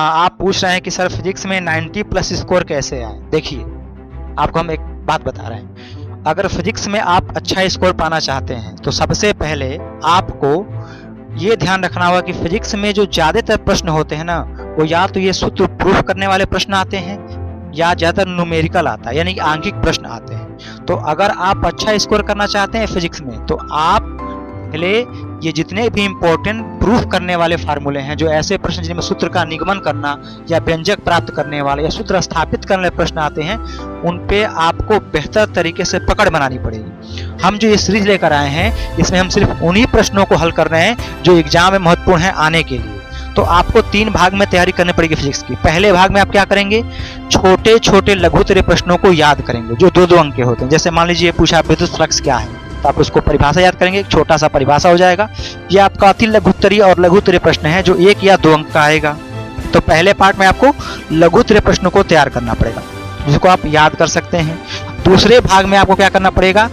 आप पूछ रहे हैं कि सर फिजिक्स में 90 प्लस स्कोर कैसे आए। देखिए, आपको हम एक बात बता रहे हैं, अगर फिजिक्स में आप अच्छा स्कोर पाना चाहते हैं तो सबसे पहले आपको ये ध्यान रखना होगा कि फिजिक्स में जो ज्यादातर प्रश्न होते हैं ना, वो या तो ये सूत्र प्रूफ करने वाले प्रश्न आते हैं या ज्यादातर न्यूमेरिकल आता है, यानी कि आंकिक प्रश्न आते हैं। तो अगर आप अच्छा स्कोर करना चाहते हैं फिजिक्स में तो आप पहले ये जितने भी इंपॉर्टेंट प्रूफ करने वाले फार्मूले हैं, जो ऐसे प्रश्न जिनमें सूत्र का निगमन करना या व्यंजक प्राप्त करने वाले या सूत्र स्थापित करने वाले प्रश्न आते हैं, उन पे आपको बेहतर तरीके से पकड़ बनानी पड़ेगी। हम जो ये सीरीज लेकर आए हैं, इसमें हम सिर्फ उन्हीं प्रश्नों को हल कर रहे हैं जो एग्जाम में महत्वपूर्ण है आने के लिए। तो आपको 3 भाग में तैयारी करनी पड़ेगी फिजिक्स की। पहले भाग में आप क्या करेंगे, छोटे छोटे लघुत्तरीय प्रश्नों को याद करेंगे जो 2-2 अंक के होते हैं। जैसे मान लीजिए पूछा विद्युत फ्लक्स क्या है, तो आप उसको परिभाषा याद करेंगे, एक छोटा सा परिभाषा हो जाएगा। ये आपका अति लघुत्तरीय और लघुत्तरीय प्रश्न है जो 1 या 2 अंक का आएगा। तो पहले पार्ट में आपको लघुत्तरीय प्रश्नों को तैयार करना पड़ेगा जिसको आप याद कर सकते हैं। दूसरे भाग में आपको क्या करना पड़ेगा,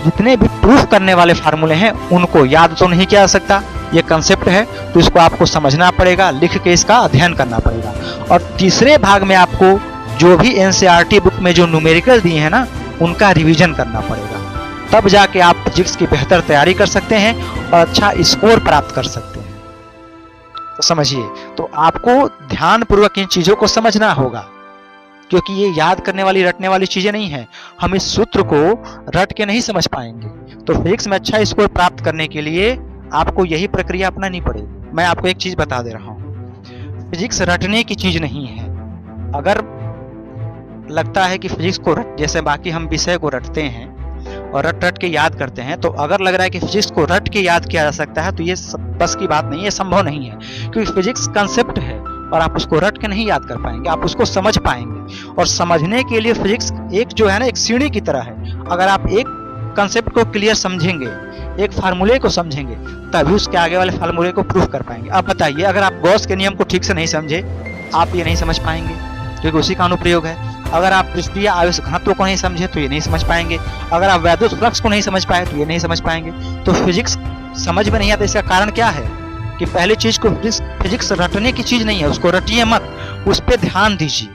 जितने भी प्रूफ करने वाले फार्मूले हैं उनको याद तो नहीं किया जा सकता, ये कंसेप्ट है, तो इसको आपको समझना पड़ेगा, लिख के इसका अध्ययन करना पड़ेगा। और तीसरे भाग में आपको जो भी एनसीईआरटी बुक में जो न्यूमेरिकल दिए हैं ना, उनका रिवीजन करना पड़ेगा। तब जाके आप फिजिक्स की बेहतर तैयारी कर सकते हैं और अच्छा स्कोर प्राप्त कर सकते हैं। तो समझिए, तो आपको ध्यानपूर्वक इन चीजों को समझना होगा, क्योंकि ये याद करने वाली रटने वाली चीजें नहीं है। हम इस सूत्र को रट के नहीं समझ पाएंगे। तो फिजिक्स में अच्छा स्कोर प्राप्त करने के लिए आपको यही प्रक्रिया अपनानी पड़ेगी। मैं आपको एक चीज बता दे रहा हूँ, फिजिक्स रटने की चीज नहीं है। अगर लगता है कि फिजिक्स को जैसे बाकी हम विषय को रटते हैं और रट रट के याद करते हैं, तो अगर लग रहा है कि फिजिक्स को रट के याद किया जा सकता है तो ये बस की बात नहीं है, संभव नहीं है। क्योंकि फिजिक्स कंसेप्ट है और आप उसको रट के नहीं याद कर पाएंगे, आप उसको समझ पाएंगे। और समझने के लिए फिजिक्स एक जो है ना, एक सीढ़ी की तरह है। अगर आप एक कंसेप्ट को क्लियर समझेंगे, एक फार्मूले को समझेंगे, तभी उसके आगे वाले फार्मूले को प्रूफ कर पाएंगे। अब बताइए, अगर आप गॉस के नियम को ठीक से नहीं समझे, आप ये नहीं समझ पाएंगे, क्योंकि उसी का अनुप्रयोग है। अगर आप पृष्ठीय आवेश घनत्व को नहीं समझे तो ये नहीं समझ पाएंगे। अगर आप विद्युत फ्लक्स को नहीं समझ पाए तो ये नहीं समझ पाएंगे। तो फिजिक्स समझ में नहीं आता। इसका कारण क्या है कि पहली चीज को फिजिक्स रटने की चीज नहीं है, उसको रटिए मत, उस पर ध्यान दीजिए।